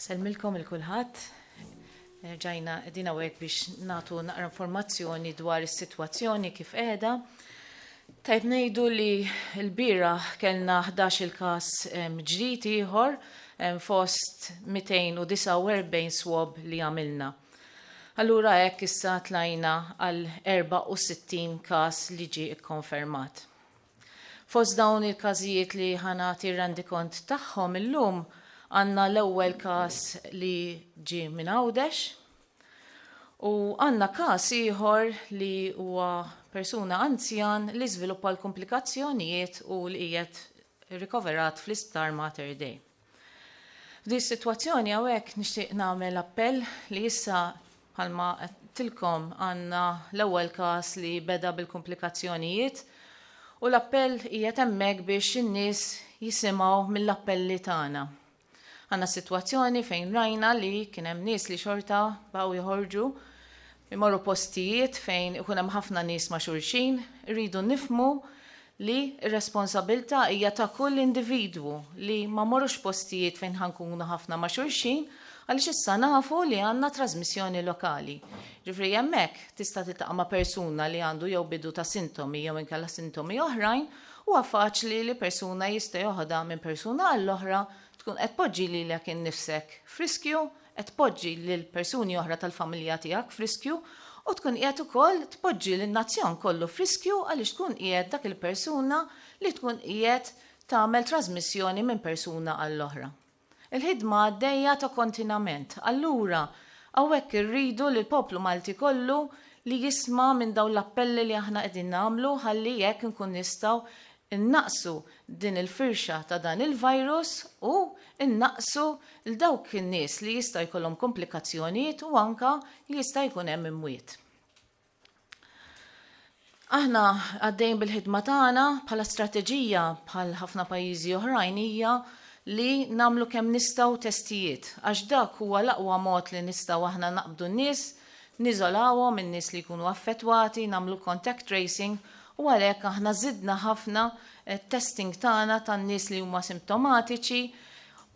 Selmilkom il-kulħadd. Ġajna qegħdin hawnhekk biex nagħtu naqra informazzjoni dwar is-sitwazzjoni kif qiegħda. Tajb ngħidu li l-bira kellna 11 każ ġdid ieħor fost 249 swab li għamilna. Allura hekk issa tlajna għal 64 każ li ġie ikkonfermat. Fost dawn il-każijiet li ħanati randikont tagħhom illum għandna l-ewwel każ li ġie minn Għawdex u għandna każ ieħor li huwa persuna anzjan li żviluppa l-komplikazzjonijiet u li qiegħed rikoverat fl-isptar Mater Dei. F'di s-sitwazzjoni hawnhekk nixtieq nagħmel appell li issa bħalma tilkom għandna l-ewwel każ li beda bil-komplikazzjonijiet u l-appell qiegħed hemmhekk biex in-nies jisimgħu mill-appelli tagħna. Għandna sitwazzjoni fejn rajna li kien hemm nies li xorta baqgħu joħorġu imorru postijiet fejn ikun hemm ħafna nies ma' xulxin, irridu nifhmu li r-responsabilità hija ta' kull individwu li ma morrux postijiet fejn ħankunu ħafna ma' xulxin għaliex issa nafu li għandna trasmissjoni lokali. Ġifri hemmhekk tista' tiltaqa' ma' persuna li għandu jew bidu ta' sintomi jew inkella sintomi oħrajn huwa faċli li persuna jista' joħodha minn persuna għall-oħra tkun qed poġġi lilek innifsek f'riskju, qed poġġi lil persuni oħra tal-familja tiegħek f'riskju u tkun qiegħed ukoll tpoġġi lin-nazzjon kollu f'riskju għaliex tkun qiegħed dak il-persuna li tkun qiegħed tagħmel trasmissjoni minn persuna għall-oħra. Il-ħidma għaddejja ta' kontinament. Allura hawnhekk irridu li l-poplu Malti kollu li jisma' minn dawn l-appelli li aħna qegħdin nagħmlu ħalli jekk nkun nistgħu innaqsu din il-firxa ta' dan il-virus u innaqsu l-dawk in-nies li jista' jkollhom komplikazzjonijiet u anka li jista' jkun hemm imwiet. Aħna għaddejn bil-ħidma tagħna bħala strateġija bħal ħafna pajjiżi oħrajn hija li nagħmlu kemm nistgħu testijiet għax dak huwa l-aqwa mod li nistgħu aħna naqbdu n-nies, niżolawhom in-nies li jkunu affettwati, nagħmlu contact tracing u għalhekk aħna żidna ħafna testing tagħna tan-nies li huma simptomatiċi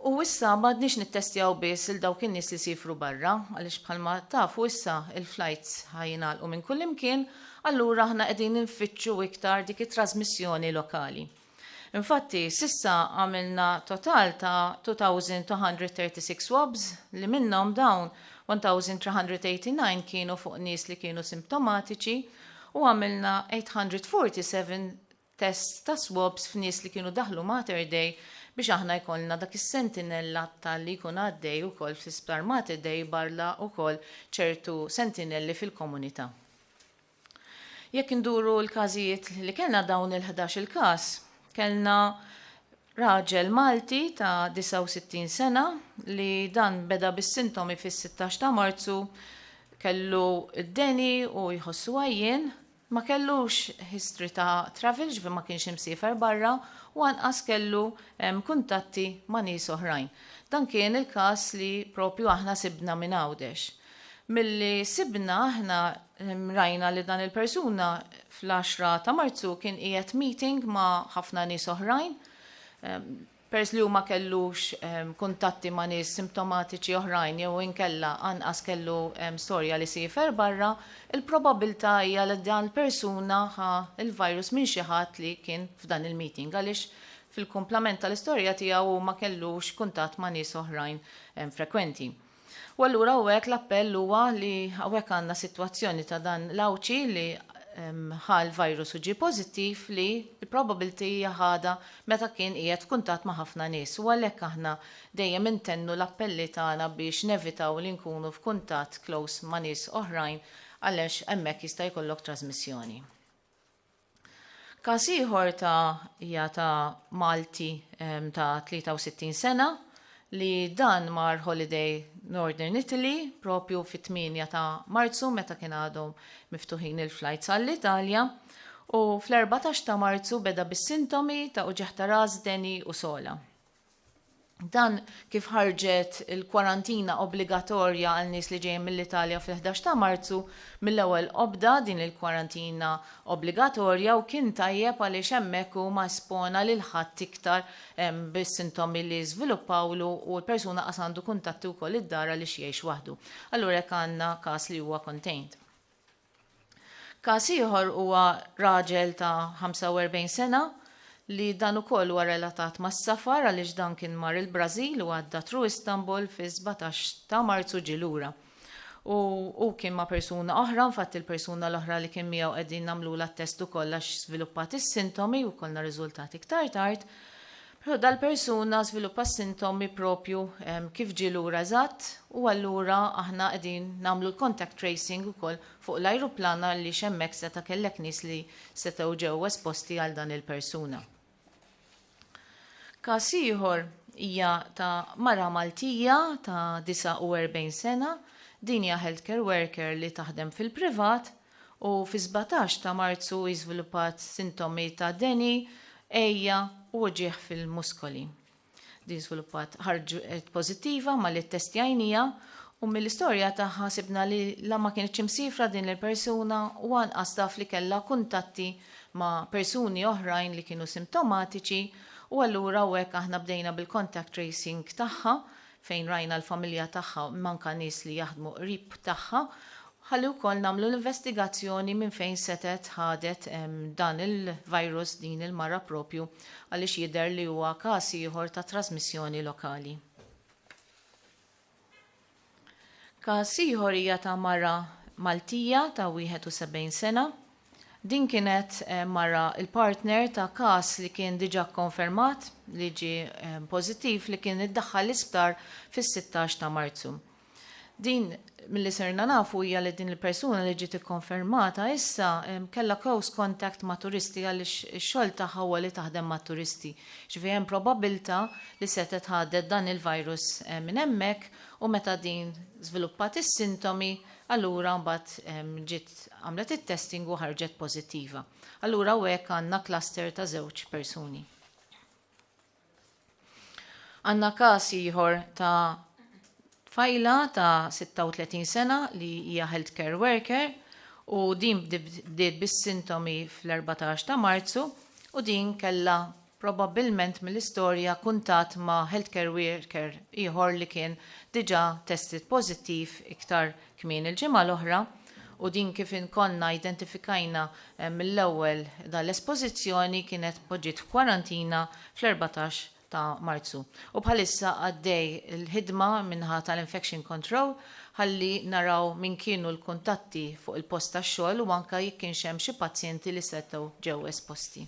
u issa m'għadniex nittestjaw biss il dawk in-nies li sifru barra għaliex bħalma tafu issa il-flights ħajjingħalqu minn kull imkien, allura aħna qegħdin infittxu iktar dik it-trasmissjoni lokali. Infatti, sissa għamilna total ta' 2236 swabs li minnhom dawn 1389 kienu fuq nies li kienu simptomatiċi u għamilna 847 tests ta' swabs f'nies li kienu daħlu Mater Dei biex aħna jkollna dak is-sentinella tal-li jkun għaddej ukoll fl-isptar Mater Dei barla ukoll ċertu sentinelli fil-komunità. Jekk induru l-każijiet li kellna dawn il-11 il-każ, kellna raġel Malti ta' 69 sena li dan beda bis-sintomi fis-16 ta' Marzu kellu id-deni u jħossu għajjien, ma kellux history ta' travel ġifi ma kienx imsiefer barra u anqas kellu kuntatti ma' nies oħrajn. Dan kien il-każ li propju aħna sibna minn Għawdex. Milli sibna aħna rajna li dan il-persuna fl-10 ta' Marzu kien qiegħed meeting ma' ħafna nies oħrajn. Pers li huma kellux kuntatti ma' nies simptomatiċi oħrajn jew inkella anqas kellu storja li siefer barra, il-probabilità hija li dan il-persuna ħa il-virus minn xi ħadd li kien f'dan il-meeting għaliex fil-kumplament tal-istorja tiegħu ma kellux kuntatt ma' nies oħrajn frekwenti. U allura hawnhekk l-appell huwa li hawnhekk għandna sitwazzjoni ta' dan l-awċi li ħal virus u ġi pożittiv li l-probability hija ħada meta kien qiegħed kuntatt ma' ħafna nies. U għalhekk aħna dejjem intennu l-appelli tagħna biex nevitaw li nkunu f'kuntatt close ma' nies oħrajn għaliex hemmhekk jista' jkollok trasmissjoni. Każ ieħor hija ta' Malti ta' 63 sena li dan mar holiday Northern Italy propju fit-8 ta' Marzu meta kien għadhom miftuħin il-flights għall-Italja u fl-14 ta' Marzu beda bis-sintomi ta' uġeħ ta' ras, deni u sola. Dan kif ħarġet il-kwarantina obbligatorja għal nies li ġejjin mill-Italja fil-11 ta' Marzu, mill-ewwel qobda din il-kwarantina obbligatorja u kien tajjeb għaliex hemmhekk ma spona lil ħadd iktar bis-sintomi li żviluppawlu u l-persuna qas għandu kuntatti wkoll id-dara li jgħix waħdu. Allura hekk għandna każ li huwa contained. Każ ieħor huwa raġel ta' 45 sena li dan ukoll huwa relatat mas-safar għaliex dan kien mar il-Brażil u għadda tru Istanbul fi 17 ta' Marzu ġilura. U kien ma' persuna oħra, infatt il-persuna l-oħra li kien miegħu qegħdin nagħmlu l-attest ukoll għax żviluppat is-sintomi u kollna riżultati iktar tard. Però dal-persuna żviluppa s-sintomi propju kif ġilura eżatt u allura aħna qegħdin nagħmlu l-contact tracing ukoll fuq l-ajruplana li xemmek seta' kellek nies li setgħu ġew esposti għal dan il-persuna. Każ ieħor hija ta' mara Maltija ta' 49 sena, din hija healthcare worker li taħdem fil-privat u fi 17 ta' Marzu jiżviluppat sintomi ta' deni, ejja u ġieħ fil-muskoli. Din żviluppat ħarġet pożittiva ma li ttestjajnija u mill-istorja tagħha sibna li la ma kienx imsifra din il-persuna u anqas taf li kellha kuntatti ma' persuni oħrajn li kienu simptomatiċi. U allura hekk aħna bdejna bil-contact tracing tagħha fejn rajna l-familja tagħha manka nies li jaħdmu qrib tagħha, ħalli wkoll nagħmlu l-investigazzjoni minn fejn setet ħadet dan il-virus din il-mara propju għaliex jidher li huwa każ ieħor ta' trasmissjoni lokali. Każ ieħor hija ta' mara Maltija ta' 71 sena. Din kienet mara il-partner ta' każ li kien diġà konfermat li ġie pożittiv li kien iddaħħal l-isptar fis-16 ta' Marzu. Din milli serna nafu hija li din il-persuna li ġiet ikkonfermata issa kellha close contact ma' turisti għaliex ix-xogħol tagħha huwa li taħdem ma' turisti. Ġifieri hemm probabilità li setet ħadet dan il-virus minn hemmhekk u meta din żviluppat is-sintomi allura mbagħad ġiet għamlet it-testing u ħarġet pożittiva. Allura hekk għandna cluster ta' żewġ persuni. Għandna każ ieħor ta' fajla ta' 36 sena li hija healthcare worker u din bdiet bis-sintomi fl-14 ta' Marzu u din kellha probabbilment mill-istorja kuntatt ma' healthcare worker ieħor li kien diġà tested pożittiv iktar kmien il-ġimgħa l-oħra u din kif inkonna identifikajna mill-ewwel dal-espożizzjoni kienet poġġiet f'kwarantina fl-14 ta' Marzu. U bħalissa għaddej il-ħidma minħa tal-infection control ħalli naraw min kienu l-kuntatti fuq il-post tax-xogħol u anke jekk kienx hemm xi pazjenti li setgħu ġew esposti.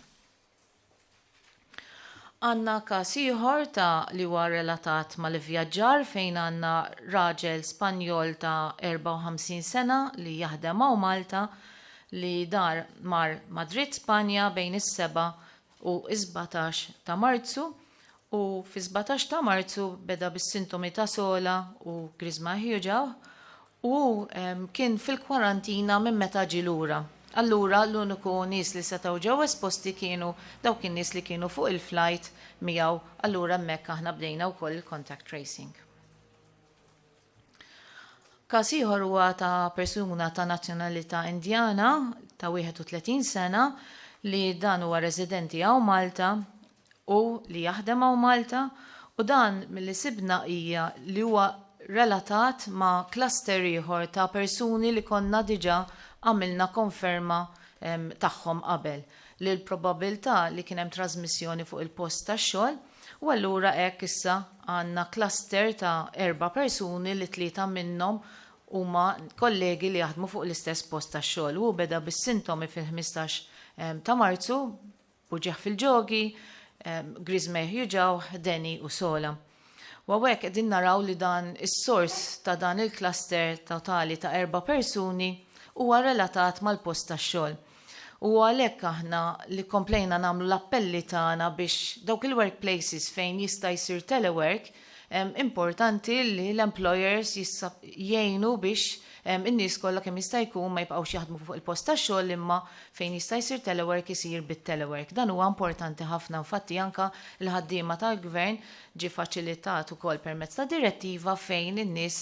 Għandna każ ieħor ta' li huwa relatat mal-ivvjaġġar fejn għandna raġel Spanjol ta' 54 sena li jaħdem hawn Malta li dar mar Madrid Spanja bejn is-7 u 17 ta' Marzu u fi 17 ta' Marzu beda bis-sintomi ta' sola u griżma ħjuġaw u kien fil-kwarantina minn meta ġie lura. Allura l-uniku nies li setgħu ġew esposti kienu dawk in-nies li kienu fuq il-flight miegħu, allura hemmhekk aħna bdejna wkoll il-contact tracing. Każ ieħor huwa ta' persuna ta' nazzjonalità Indjana ta' 31 sena li dan huwa residenti hawn Malta u li jaħdem hawn Malta u dan milli sibna hija li huwa relatat ma' cluster ieħor ta' persuni li konna diġà għamilna konferma tagħhom qabel li l-probabilità li kien hemm trasmissjoni fuq il-post tax-xogħol u allura hekk issa għandna cluster ta' 4 persuni li 3 minnhom huma kollegi li jaħdmu fuq l-istess post tax-xogħol u beda bis-sintomi fil-15 ta' Marzu u ġieħ fil-ġogi, griżma ħjuġaw, deni u sola. U hekk qegħdin naraw li dan is-sors ta' dan il-cluster totali ta' 4 persuni huwa relatat mal-post tax-xogħol. U għalhekk aħna li komplejna nagħmlu l-appelli tagħna biex dawk il-workplaces fejn jista' jsir telework Importanti li l-employers jgħinu biex in-nies kollha kemm jista' jkun ma jibqgħux jaħdmu fuq il-post tax-xogħol imma fejn jista' jsir telework isir bit-telework. Dan huwa importanti ħafna infatti anke l-ħaddiema tal-gvern ġie faċilitat ukoll permezz ta' direttiva fejn in-nies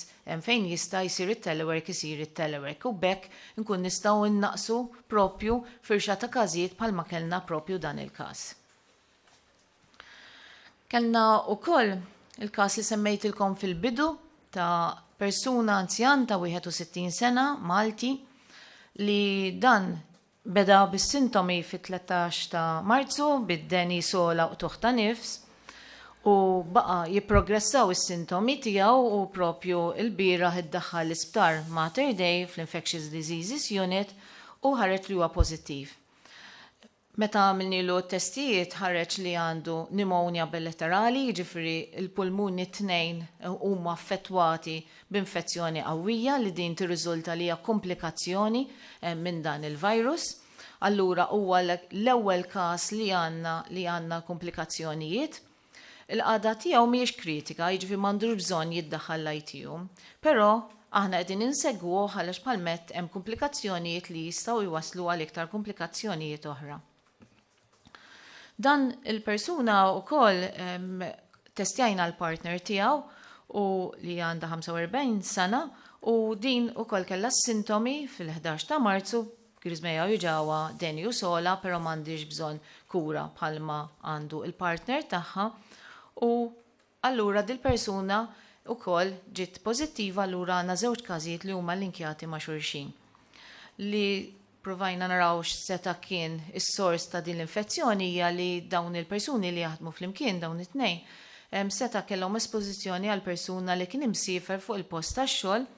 fejn jista' jsir it-telework isir it-telework u bekk nkun nistgħu innaqsu propju firxa ta' każijiet bħalma kellna propju dan il-każ. Kellna wkoll il-każ li semmejtilkom fil-bidu ta' persuna anzjan ta' 61 sena Malti li dan beda bis-sintomi fit-13 ta' Marzu bid-deni sola u tuħ ta' nifs u baqa jipprogressaw is-sintomi tiegħu u propju l-bieraħ iddaħħal l-isptar Mater Dei fl-Infectious Diseases Unit u ħareġ li huwa pożittiv. Meta għamilnilu testijiet ħareġ li għandu pneumonia bilaterali, ġifri il-pulmuni t-tnejn huma affettwati b'infezzjoni qawwija li din tirriżulta li hija komplikazzjoni minn dan il-virus. Allura huwa l-ewwel każ li għandna komplikazzjonijiet. Il-qagħda tiegħu mhijiex kritika, jiġifieri m'għandux bżonn jiddaħħal l-ITU, però aħna qegħdin insegwu għaliex bħalmet hemm komplikazzjonijiet li jistgħu jwasslu għal iktar komplikazzjonijiet oħra. Dan il-persuna wkoll testjajna l-partner tiegħu u li għandha 45 sena u din ukoll kellha s-sintomi fil-11 ta' Marzu Grizmeja ġewwa deni u sola, però m'għandix bżonn kura bħalma għandu il-partner tagħha u allura dil-persuna ukoll ġiet pożittiva allura għandna żewġ każijiet li huma linkjati ma' xulxin. Li provajna naraw x'seta kien is-sors ta' din l-infezzjoni hija li dawn il-persuni li jaħdmu flimkien dawn it-tnejn seta kellhom espożizzjoni għal persuna li kien imsiefer fuq il-post tax-xogħol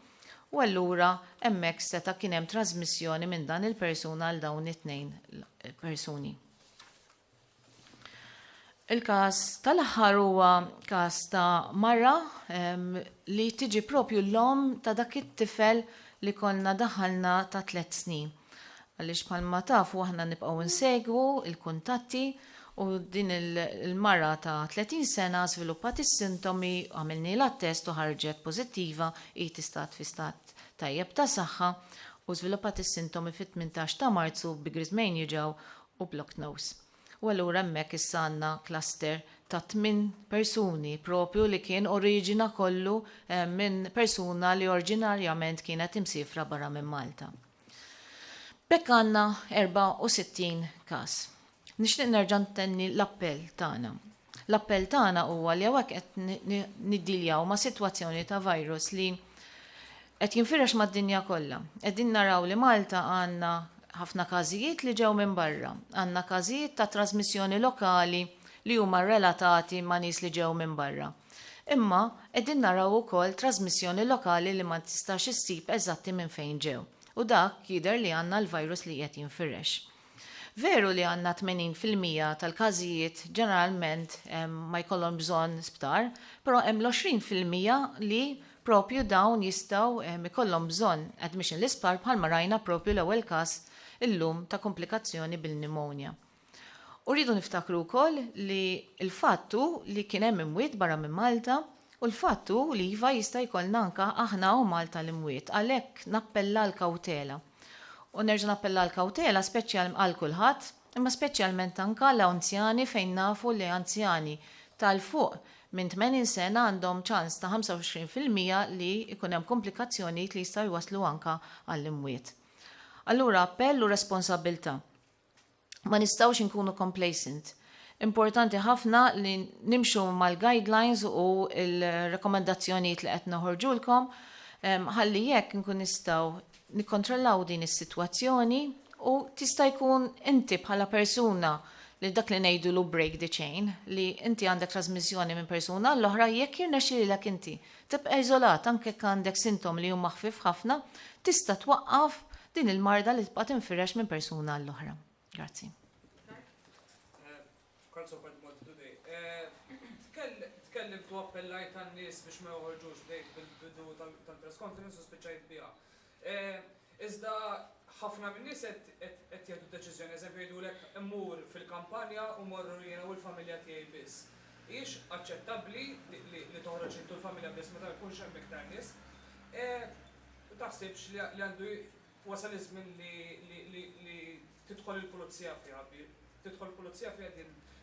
u allura hemmhekk seta kien hemm trasmissjoni minn dan il-persuna għal dawn it-tnejn persuni. Il-każ tal-aħħar huwa każ ta' marra li tiġi propju l-om ta' dak it-tifel li konna daħalna ta' 3 snin. Għaliex bħalma tafu aħna nibqgħu nsegwu il-kuntatti u din il-marra ta' 30 sena sviluppat is-sintomi għamilni l-attest u ħarġet pożittiva i tistat fi stat tajjeb ta' saħħa u sviluppat is-sintomi fit-18 ta' Marzu bi Grizmeja ġew u blocked nose. U allura hemmhekk issa għandna cluster ta' 8 persuni propju li kien oriġina kollu minn persuna li oriġinarjament kienet imsifra barra minn Malta. Bekk għandna 64 każ. Nixtieq nerġa' ntenni l-appell tagħna. L-appell tagħna huwa li hawnhekk qed niddiljaw ma' sitwazzjoni ta' virus li qed jinfirex mad-dinja kollha. Qegħdin naraw li Malta għandna ħafna każijiet li ġew minn barra. Għandna każijiet ta' trasmissjoni lokali li huma relatati ma' nies li ġew minn barra. Imma qegħdin naraw ukoll trasmissjoni lokali li ma tistax issib eżatti minn fejn ġew. U dak jidher li għandna l-virus li qed jinfirex. Veru li għandna 80% tal-każijiet ġeneralment ma jkollhom bżonn sptar, però hemm l-20% li propju dawn jistgħu ikollhom bżonn admission l-isptar bħalma rajna propju l-ewwel każ illum ta' komplikazzjoni bil-pneumonia. U rridu niftakru wkoll li l-fattu li kien hemm imwiet barra minn Malta u l-fattu li iva jista' jkollna anke aħna u Malta l-imwiet, għalhekk nappella l-kawtela. U nerġa' nappella l-kawtela speċjal għal kulħadd, imma speċjalment anke l-anzjani fejn nafu li anzjani tal-fuq minn 80 sena għandhom ċans ta' 25% li jkun hemm komplikazzjonijiet li jistgħu jwasslu anke għall-imwiet. Allura appell u responsabilità. Ma nistgħux inkunu complacent. Importanti ħafna li nimxu mal-guidelines u l-rekomendazzjonijiet li qed noħorġulkom ħalli jekk nkun nistgħu nikkontrollaw din is-sitwazzjoni u tista' jkun inti bħala persuna li dak li ngħidulu break the chain li inti għandek trasmissjoni minn persuna l-oħra jekk jirnexxielek inti tibqa' iżolat anke jekk għandek sintom li huma ħfief ħafna tista' twaqqaf din il-marda li tibqa' tinfirex minn persuna l-oħra. Grazzi. Tkellim tu appellajt tan-nies biex ma joħorġux bdejt bil-bidu tal-press conference u spiċċajt biha. Iżda ħafna min-nies qed jieħdu deċiżjoni, eżempju jgħidulek immur fil-kampanja u morru jiena u l-familja tiegħi biss. Ix aċċettabbli li toħroġ intu l-familja biss meta jkunx hemm iktar nies. Taħsibx li għandu wasal iż-żmien li tidħol il-pulizija fiha, tidħol il-pulizija fiha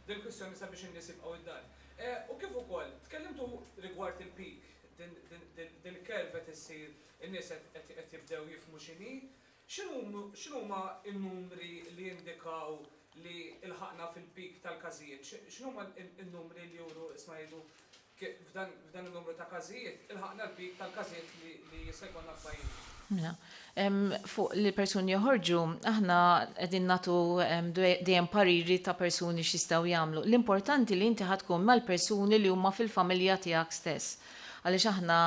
din kwistjoni sabiex in-nies jibqgħu id-dar. U kif ukoll, tkellimtu rigward il-peak, din kerv qed issir in-nies qed jibdew jifhmu x'inhi. X'inhuma n-numri li jindikaw li ilħaqna fil-peak tal-każijiet? X'inhuma n-numri li juru isma' jgħidu f'dan il-numru ta' każijiet ilħaqna l-peak tal-każijiet li jista' jkollna f'pajjiż? Fuq li persuni joħorġu, aħna qegħdin nagħtu dejjem pariri ta' persuni x'jistgħu jagħmlu. L-importanti li inti ħadkun mal-persuni li huma fil-familja tiegħek stess. Għaliex aħna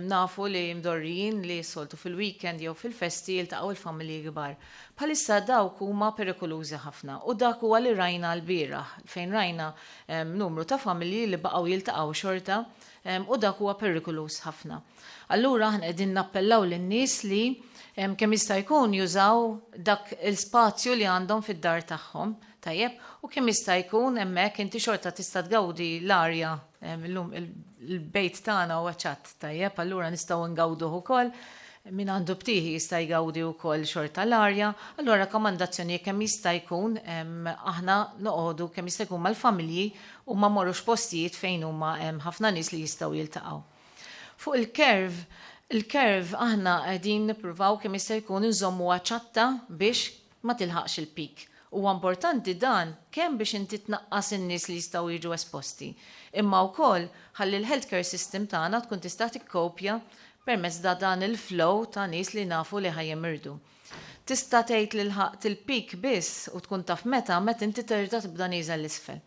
nafu li mdorrijin li soltu fil-weekend jew fil-festi jiltaqgħu l-familji kbar. Bħalissa dawk huma perikolużi ħafna u dak huwa li rajna l-bieraħ fejn rajna numru ta' familji li baqgħu jiltaqgħu xorta u dak huwa perikoluż ħafna. Allura aħna qegħdin nappellaw lin-nies li kemm jista' jkun jużaw dak il-spazju li għandhom fid-dar tagħhom, tajjeb, u kemm jista' jkun hemmhekk inti xorta tista' tgawdi l-arja il-bejt tagħna huwa ċatt, tajjeb, allura nistgħu ngawduh ukoll. Min għandu btieħi jista' jgawdi wkoll xorta l-arja, allura rakkomandazzjoni kemm jista' jkun aħna noqogħdu kemm jista' jkun mal-familji u ma morrux postijiet fejn huma ħafna nies li jistgħu jiltaqgħu. Fuq il-kerv aħna qegħdin nippruvaw kemm jista' jkun inżommuha ċatta biex ma tilħaqx il-pik. Huwa importanti dan kemm biex inti tnaqqas in-nies li jistgħu jiġu esposti. Imma wkoll ħalli l-healthcare system tagħna tkun tista' tikkopja permezz da dan il-flow ta' nies li nafu li ħajjemirdu. Tista' tgħid li lħaqt il-pik biss u tkun taf meta inti terġa' tibda nieżel l-isfel.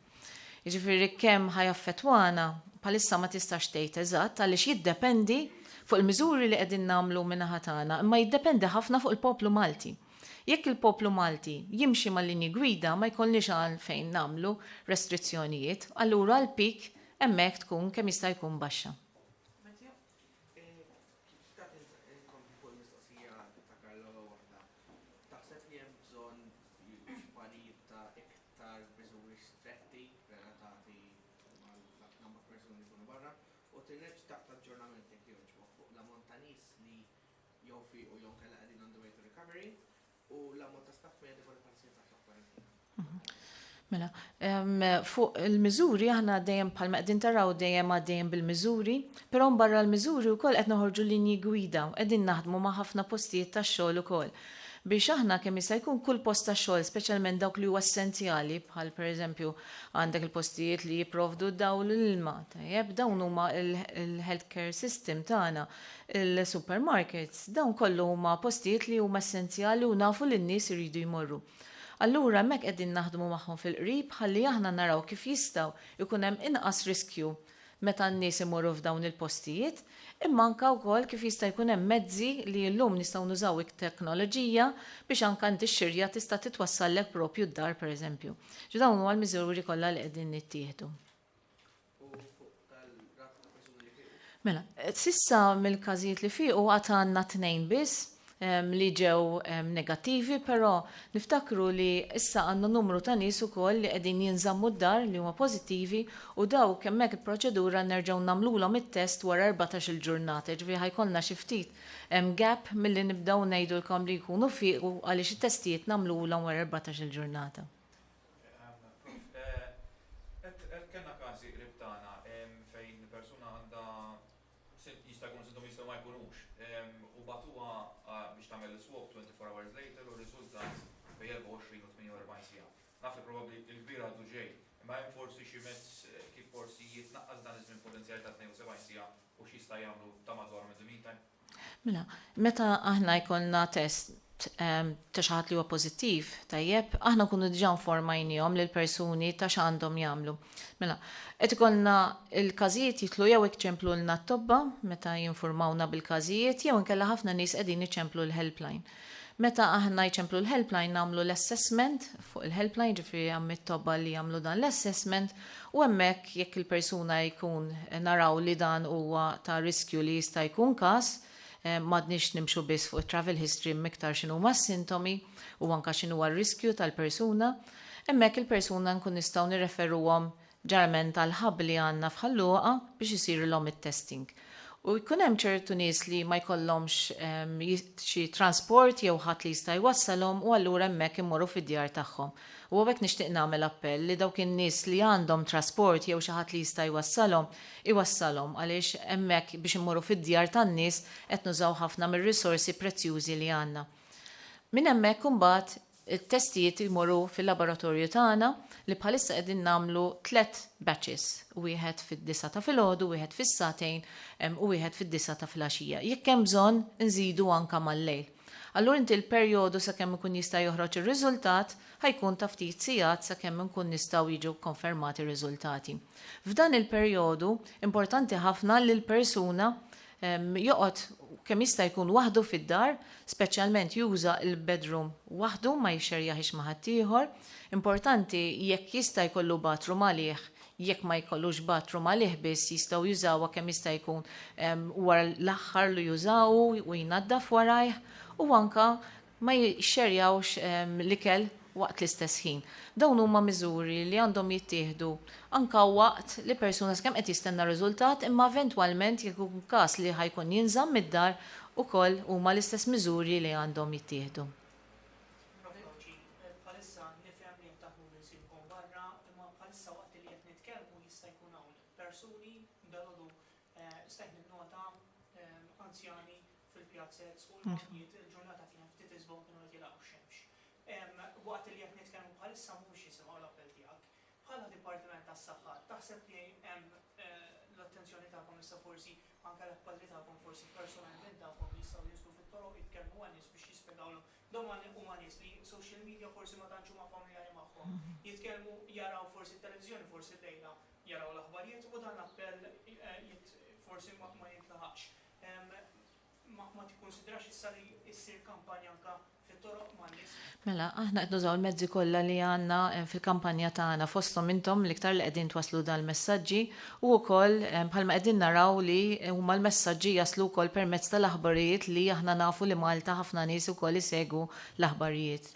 Jiġifieri kemm ħajaffettwana bħalissa ma tistax tgħid eżatt għaliex jiddependi fuq il-miżuri li qegħdin nagħmlu min-naħa tagħna, imma jiddependi ħafna fuq il-poplu Malti. Jekk il-poplu Malti jimxi mal-linji gwida ma jkollniex għalfejn nagħmlu restrizzjonijiet, allura l-pik hemmhekk tkun kemm jista' jkun baxxa. Mela, fuq il-miżuri aħna dejjem bħalma qegħdin taraw dejjem għaddejjem bil-miżuri, però barra l-miżuri wkoll qed noħorġu linji gwida u qegħdin naħdmu ma' ħafna postijiet tax-xogħol ukoll. Biex aħna kemm jista' jkun kull post tax-xogħol, speċjalment dawk li huwa essenzjali bħal pereżempju għandek il-postijiet li jipprovdu d-dawl l-ilma, tajjeb dawn huma il-healthcare system tagħna, il-supermarkets, dawn kollu huma postijiet li huma essenzjali u nafu li n-nies iridu jmorru. Allura hemmhekk qegħdin naħdmu magħhom fil-qrib ħalli aħna naraw kif jistgħu jkun hemm inqas riskju meta n-nies imorru f'dawn il-postijiet, imma anke wkoll kif jista' jkun hemm mezzi li llum nistgħu nużaw teknoloġija biex anke inti x-xirja tista' titwassallek propju d-dar pereżempju. Dawn huma l-miżuri kollha li qegħdin nittieħdu. Mela, sissa mill-każijiet li fiequ għad għandna 2 biss li ġew negattivi, però niftakru li issa għandna numru ta' nies ukoll li qegħdin jinżammu d-dar li huma pożittivi u dawk hemmhekk il-proċedura nerġgħu nagħmluhom it-test wara 14-il ġurnata, ġifieri ħajkollna xi ftit gap milli nibdew ngħidulkom li jkunu fiequ għaliex it-testijiet nagħmluhom wara 14-il ġurnata. Kellna każi qrib tagħna fejn persuna għandha jista' jkun sintomi jistgħu ma jkunux u batuha biex tagħmel is-swab 24 hours later u r-riżultat bejn 24 u 48 siegħa. Naf li probabbli l-kbir għadu ġej, imma hemm forsi xi mezz kif forsi jitnaqqas dan iż-żmien potenzjali ta' 72 siegħa u x'jista' jagħmlu ta' madwar in the meantime. Mela, meta aħna jkollna test ta' xi ħadd li huwa pożittiv, tajjeb, aħna nkunu diġà informajnihom lil persuni ta' x'għandhom jagħmlu. Mela, qed ikollna il-każijiet jitlu jew iċċemplu lna t-tobba meta jinformawna bil-każijiet jew inkella ħafna nies qegħdin iċċemplu l-helpline. Meta aħna jċemplu l-helpline nagħmlu l-assessment fuq il-helpline ġifieri hemm it-tobba li jagħmlu dan l-assessment u hemmhekk jekk il-persuna jkun naraw li dan huwa ta' riskju li jista' jkun każ m'għadniex nimxu biss fuq travel history miktar x'inhu huma s-sintomi u anke x'inhu r-riskju tal-persuna, hemmhekk il-persuna nkun nistgħu nirreferuhom ġarment tal-ħab li għandna f'Ħalluqa biex isirilhom it-testing. U jkun hemm ċertu nies li ma jkollhomx xi transport jew ħadd li jista' jwassalhom u allura hemmhekk immorru fid-djar tagħhom. U hekk nixtieq nagħmel appell li dawk in-nies li għandhom trasport jew xi ħadd li jista' jwassalhom għaliex hemmhekk biex immorru fid-djar tan-nies qed nużaw ħafna mir-risorsi prezzjużi li għandna. Minn hemmhekk imbagħad it-testijiet jmorru fil-laboratorju tagħna li bħalissa qegħdin nagħmlu 3 batches, wieħed fid-9 ta' filgħodu, wieħed fis-satejn u wieħed fid-9 ta' filgħaxija. Jekk hemm bżonn inżidu anke mal-lejl. Allura inti l-perjodu sakemm ikun jista' joħroġ ir-riżultat ħajkun ta' ftit sigħat sakemm inkun nistgħu jiġu konfermati r-riżultati. F'dan il-perjodu importanti ħafna li l-persuna joqgħod kemm jista' jkun waħdu fid-dar, speċjalment juża il-bedroom waħdu ma jixxerjaħix ma' ħadd ieħor. Importanti jekk jista' jkollu bathroom għalih, jekk ma jkollux bathroom għalih biss jistgħu jużawha kemm jista' jkun wara l-aħħar li jużaw u jnaddaf warajh u anke ma jixxerjawx l-ikel waqt l-istess ħin. Dawn huma miżuri li għandhom jittieħdu anka waqt li persuna skemm qed jistenna riżultat imma eventwalment jekk ikun każ li ħajkun jinżamm mid-dar ukoll huma l-istess miżuri li għandhom jittieħdu. Bħalissa nifhem li taħdmu minsibkom barra, imma bħalissa waqt li qed nitkellmu jista' jkun hawn persuni belgħodu stajt ninnota anzjani fil-pjazzett u l-magnijiet il-ġurnata kienet ftit isbgħu kienu qed jilgħu x-xemx. Waqt li qed nitkellmu bħalissa mhux jisimgħu l-appell tiegħek. Bħala Dipartiment tas-Saħħa, taħseb li hemm l-attenzjoni tagħkom issa forsi anke l-appelli tagħkom forsi personalment tagħkom li jistgħu jiżlu fit-toroq jitkellmu għan nies biex jispjegawlhom dawn huma nies li social media forsi ma tantx huma familjari magħhom. Jitkellmu jaraw forsi t-televiżjoni forsi lejla jaraw l-aħbarijiet u dan appell forsi ma jintlaħaqx. Ma tikkonsidrax issa li ssir kampanja anke fit-toroq ma' nies. Mela, aħna qed nużaw il-mezzi kollha li għandna fil-kampanja tagħna fosthom intom l-iktar li qegħdin twaslu dal-messaġġi u wkoll bħalma qegħdin naraw li huma l-messaġġi jaslu wkoll permezz tal-aħbarijiet li aħna nafu li Malta ħafna nies ukoll isegwu l-aħbarijiet.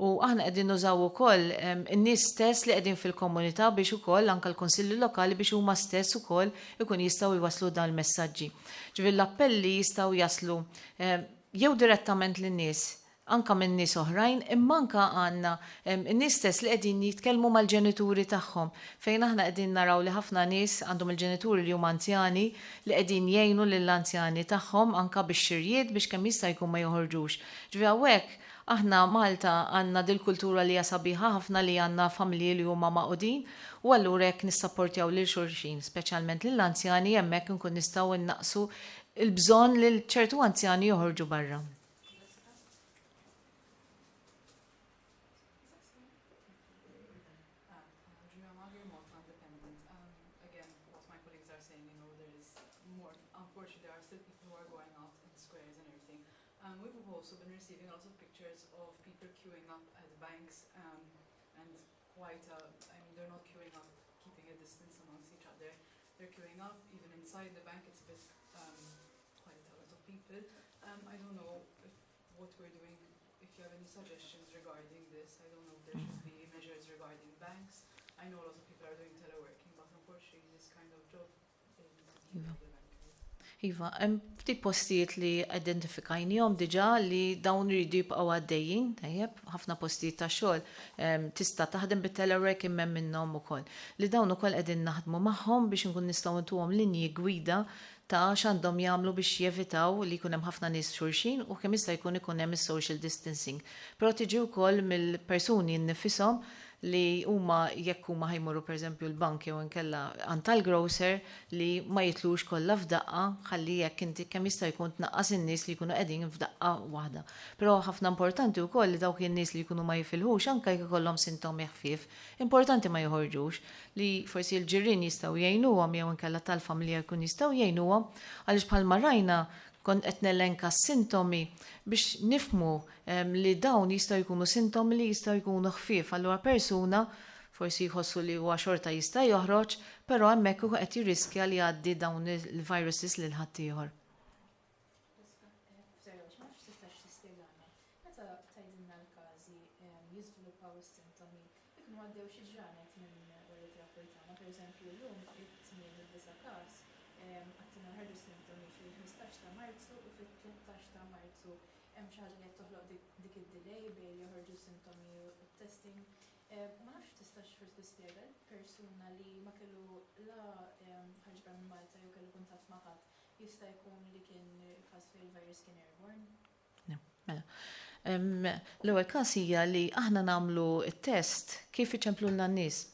U aħna qegħdin nużaw ukoll in-nies stess li qegħdin fil-komunità biex ukoll anke l-kunsilli lokali biex huma stess ukoll ikun jistgħu jwaslu dal-messaġġi. Ġifieri l-appelli jistgħu jaslu jew direttament lin-nies anka minn nies oħrajn, imma anka għandna n-nies stess li qegħdin jitkellmu mal-ġenituri tagħhom. Fejn aħna qegħdin naraw li ħafna nies għandhom il-ġenituri li huma anzjani li qegħdin jgħinu lill-anzjani tagħhom anka bix-xirjiet biex kemm jista' jkun ma joħorġux. Ġifieri hawnhekk aħna Malta għandna dil-kultura li hija sabiħa ħafna li għandna familji li huma maqudin u allura hekk nissapportjaw lil xulxin, speċjalment lill-anzjani hemmhekk inkun nistgħu innaqsu il-bżonn li ċertu anzjani joħorġu barra. We've also been receiving lots of pictures of people queuing up at banks and quite they're not queuing up, keeping a distance amongst each other. They're queuing up, even inside the bank it's a bit quite a lot of people. I don't know what we're doing, if you have any suggestions regarding this. I don't know if there should be measures regarding banks. I know a lot of people are doing teleworking, but unfortunately this kind of job Iva, ftit postijiet li identifikajnihom diġà li dawn iridu jibqgħu għaddejjin, tajjeb, ħafna postijiet ta' xogħol tista' taħdem bit-telework imma minnhom ukoll. Li dawn ukoll qegħdin naħdmu magħhom biex inkun nistgħu ntuhom linji gwida ta' x'għandhom jagħmlu biex jevitaw li jkun hemm ħafna nies xulxin u kemm jista' jkun ikun hemm is-social distancing. Però tiġi wkoll mill-persuni nnifisom li huma jekk huma ħajmorru pereżempju l-bank jew inkella għand tal-grocer li ma jitlux kollha f'daqqa ħalli jekk inti kemm jista' jkun tnaqqas in-nies li jkunu qegħdin f'daqqa waħda. Però ħafna importanti wkoll li dawk in-nies li jkunu ma jifilħux anke jekk ikollhom sintomi ħfief, importanti ma joħorġux li forsi l-ġirien jistgħu jgħinuhom jew inkella tal-familja jkun jistgħu jgħinuhom għaliex bħalma rajna kont qed nelenka sintomi biex nifmu li dawn jistgħu jkunu sintomi li jistgħu jkunu ħfief. Allura persuna forsi jħossu li huwa xorta jista' joħroġ, però hemmhekk qed jirriskja li jgħaddi dawn il-viruses lil ħadd ieħor. pereżempju llum it-tmiem il-9 każ għattina ħarġu sintomi fil-15 ta' Marzu u fil-13 ta' Marzu hemm xi ħaġa li qed toħloq dik id-delay bejn li joħorġu sintomi u t-testing. Ma nafx tistax forsi tispjega persuna li ma kellu la ħarġba minn Malta jew kellu kuntatt ma' ħadd jista' jkun li kien każ fejn il-virus kien airborne? Mela. L-ewwel każ hija li aħna nagħmlu t-test kif iċemplulna n-nies.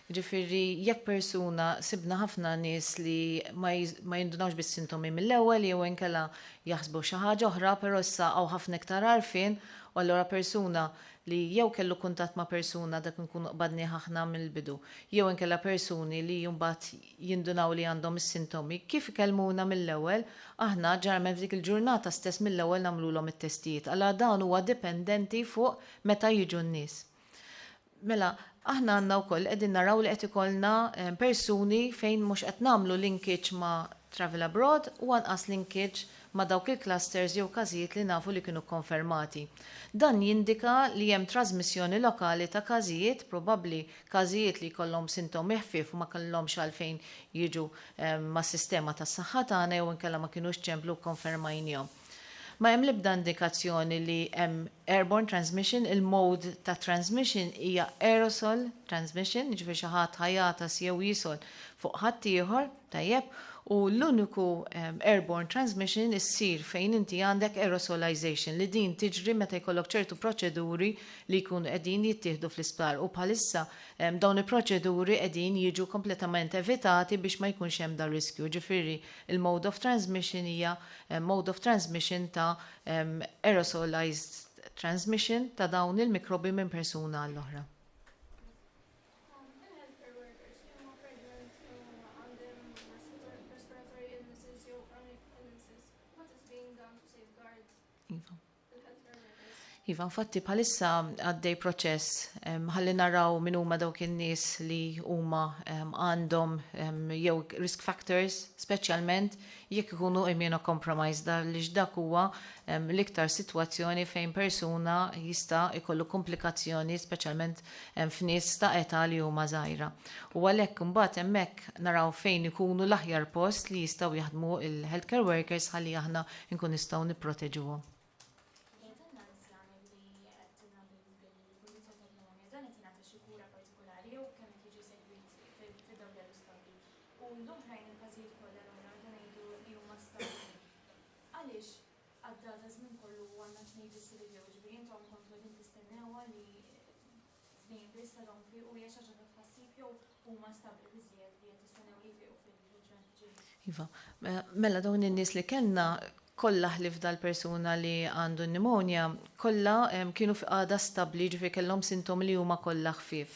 Ġifieri jekk persuna sibna ħafna nies li ma jindunawx bis-sintomi mill-ewwel jew inkella jaħsbu xi ħaġa oħra, però issa hawn ħafna iktar għarfien u allura persuna li jew kellu kuntatt ma' persuna dak nkunu qbadni aħna mill-bidu, jew inkella persuni li mbagħad jindunaw li għandhom is-sintomi, kif ikellmuna mill-ewwel, aħna ġarmen f'dik il-ġurnata stess mill-ewwel nagħmluhom it-testijiet. Allura dawn huwa dipendenti fuq meta jiġu n-nies. Mela, aħna għandna wkoll qegħdin naraw li qed ikollna persuni fejn mhux qed nagħmlu linkage ma' travel abroad u anqas linkage ma' dawk il-clusters jew każijiet li nafu li kienu konfermati. Dan jindika li hemm trasmissjoni lokali ta' każijiet, probabbli każijiet li jkollhom sintomi ħfief u ma kellhomx għalfejn jiġu mas-sistema tas-saħħa tagħna jew inkella ma kinux ċemplu konfermajnihom. Ma hemm l-ebda indikazzjoni li hemm airborne transmission, il-mode ta' transmission hija aerosol transmission, ġifieri xi ħadd ħajatas jew jisol fuq ħadd ieħor, tajjeb, u l-uniku airborne transmission issir fejn inti għandek aerosolization li din tiġri meta jkollok ċertu proċeduri li jkunu qegħdin jittieħdu fl-isptar u bħalissa dawn il-proċeduri qegħdin jiġu kompletament evitati biex ma jkunx hemm dar riskju. Ġifieri il-mode of transmission hija mode of transmission ta' aerosolized transmission ta' dawn il-mikrobi minn persuna għall-oħra. Iva, infatti bħalissa għaddej proċess ħalli naraw min huma dawk in-nies li huma għandhom jew risk factors, speċjalment jekk ikunu immunocompromised li dak huwa l-iktar sitwazzjoni fejn persuna jista' jkollu komplikazzjoni speċjalment f'nies ta' età li huma żgħira. U għalhekk imbagħad hemmhekk naraw fejn ikunu l-aħjar post li jistgħu jaħdmu il-healthcare workers ħalli aħna nkun nistgħu nipproteġuhom. Iva, mela dawn in-nies li kellna kollha ħlif dal-persuna li għandu pneumonia, kollha kienu f'qagħda stabbli ġifieri kellhom sintomi li huma kollha ħfief.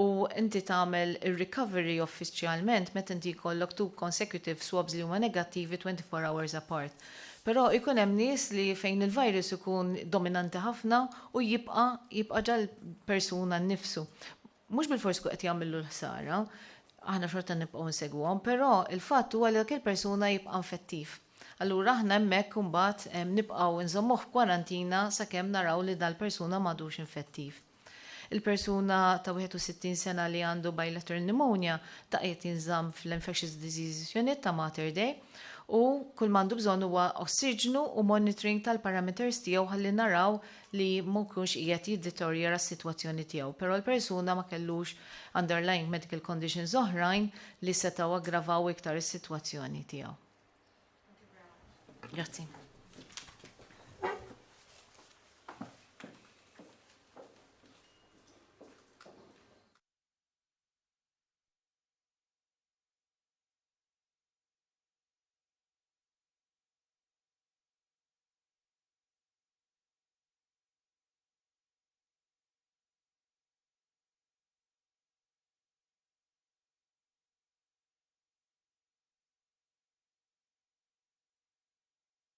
U inti tagħmel ir-recovery uffiċjalment meta inti jkollok 2 consecutive swabs li huma negattivi 24 hours apart. Però jkun hemm nies li fejn il-virus ikun dominanti ħafna u jibqa' ġal persuna nnifsu. Mhux bil-fors qed jagħmlu l-ħsara, aħna xorta nibqgħu nsegwhom, però il-fatt huwa li dak il-persuna jibqa' infettiv. Allura aħna hemmhekk imbagħad nibqgħu nżommuh f'kwarantina sakemm naraw li dal-persuna m'għadux infettiv. Il-persuna ta' 61 sena li għandu bilateral pneumonia ta' qiegħed jinżamm fl-infectious diseases unit ta' Mater Dei u kull mandu bżonn huwa ossiġnu u monitoring tal-parameters tiegħu ħalli naraw li ma jkunx qiegħed jiddeteriora s-sitwazzjoni tiegħu. Però l-persuna ma kellux underlying medical conditions oħrajn li setgħu aggravaw iktar is-sitwazzjoni tiegħu. Grazzi.